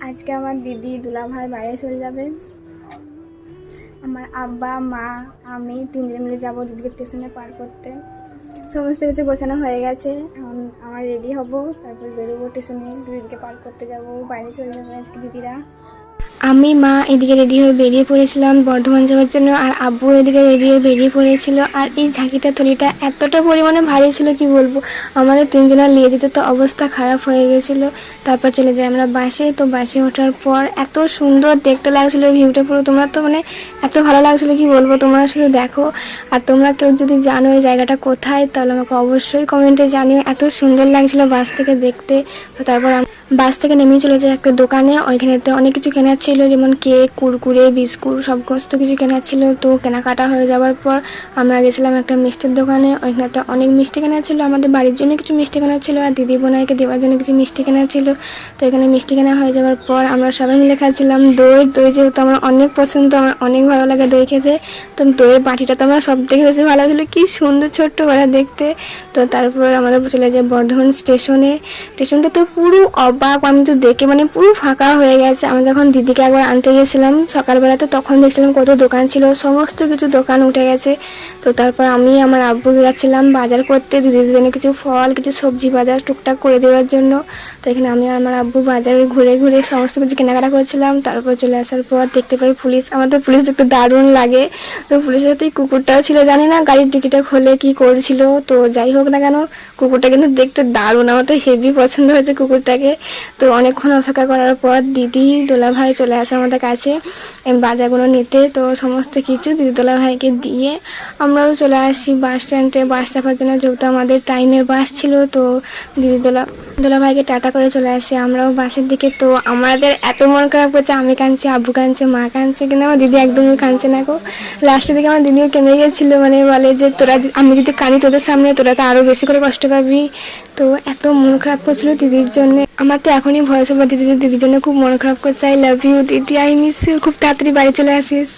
আজকে আমার দিদি দুলাভাই বাইরে চলে যাবে। আমার আব্বা মা আমি তিনজন মিলে যাবো দিদিকে স্টেশনে পার করতে। সমস্ত কিছু গোছানো হয়ে গেছে, এখন আমার রেডি হব, তারপর বেরোবো স্টেশনে, দিদিকে পার করতে যাব। বাইরে চলে যাবে আজকে দিদিরা। আমি মা এদিকে রেডি হয়ে বেরিয়ে পড়েছিলাম বর্ধমান যাওয়ার জন্য, আর আব্বু এদিকে রেডি হয়ে বেরিয়ে পড়েছিল। আর এই ঝাঁকিটা থলিটা এতটা পরিমাণে ভারী ছিল কি বলবো, আমাদের তিনজনের নিয়ে যেতে তো অবস্থা খারাপ হয়ে গেছিলো। তারপর চলে যাই আমরা বাসে। তো বাসে ওঠার পর এত সুন্দর দেখতে লাগছিলো ভিউটা পুরো, তোমরা তো মানে এত ভালো লাগছিলো কি বলবো, তোমরা শুধু দেখো। আর তোমরা কেউ যদি জানো এই জায়গাটা কোথায় তাহলে আমাকে অবশ্যই কমেন্টে জানিও। এত সুন্দর লাগছিলো বাস থেকে দেখতে। তো তারপর বাস থেকে নেমে চলে যায় একটা দোকানে, ওইখানেতে অনেক কিছু কেনার ছিল, যেমন কেক, কুরকুরে, বিস্কুট, সমস্ত কিছু কেনার ছিল। তো কেনাকাটা হয়ে যাওয়ার পর আমরা গেছিলাম একটা মিষ্টির দোকানে, ওইখানেতে অনেক মিষ্টি কেনার ছিল, আমাদের বাড়ির জন্য কিছু মিষ্টি কেনার ছিল, আর দিদি বোনাইকে দেওয়ার জন্য কিছু মিষ্টি কেনার ছিল। তো এখানে মিষ্টি কেনা হয়ে যাওয়ার পর আমরা সবাই মিলে খাচ্ছিলাম দই। দই যেহেতু আমার অনেক পছন্দ, আমার অনেক ভালো লাগে দই খেতে। তো দইয়ের বাটিটা তো আমার সব থেকে বেশি ভালো লাগছিলো, কি সুন্দর ছোট্ট করে দেখতে। তো তারপর আমরা চলে যাই বর্ধমান স্টেশনে। স্টেশনটা তো পুরো অবাক, আমি তো দেখে মানে পুরো ফাঁকা হয়ে গেছে। আমি যখন দিদিকে একবার আনতে গেছিলাম সকালবেলা, তো তখন দেখছিলাম কত দোকান ছিল, সমস্ত কিছু দোকান উঠে গেছে। তো তারপর আমি আমার আব্বু যাচ্ছিলাম বাজার করতে, দিদির জন্য কিছু ফল, কিছু সবজি বাজার টুকটাক করে দেওয়ার জন্য। তো এখানে আমি আর আমার আব্বু বাজারে ঘুরে ঘুরে সমস্ত কিছু কেনাকাটা করছিলাম। তারপর চলে আসার পর দেখতে পাই পুলিশ, আমার তো পুলিশ দেখতে দারুণ লাগে। তো পুলিশের সাথে কুকুরটাও ছিল, জানি না গাড়ির টিকিটটা খুলে কি করছিল। তো যাই হোক না কেন, কুকুরটা কিন্তু দেখতে দারুণ, আমার তো হেভি পছন্দ হয়েছে কুকুরটাকে। তো অনেকক্ষণ অপেক্ষা করার পর দিদি দোলাভাই চলে আসে আমাদের কাছে বাজারগুলো নিতে। তো সমস্ত কিছু দিদি দোলাভাইকে দিয়ে আমরাও চলে আসি বাস স্ট্যান্ডে বাস চাপার জন্য, যেহেতু আমাদের টাইমে বাস ছিল। তো দিদি দোলাভাইকে টাটা করে চলে আসি আমরাও বাসের দিকে। তো আমাদের এত মন খারাপ করছে, আমি কাঁদছি, আব্বু কাঁদছে, মা কাঁদছে, কিন্তু আমার দিদি একদমই কাঁদছে না গো। লাস্টের দিকে আমার দিদিও কেঁদে গেছিলো, মানে বলে যে তোরা, আমি যদি কাঁদি তোদের সামনে তোরা তো আরও বেশি করে কষ্ট পাবি। তো এত মন খারাপ করছিল দিদির জন্য। আমার তো এখনই ভয় সব দিদির জন্য খুব মন খারাপ করছে। আই লাভ ইউ দিদি, আই মিস ইউ, খুব তাড়াতাড়ি বাড়ি চলে আসিস।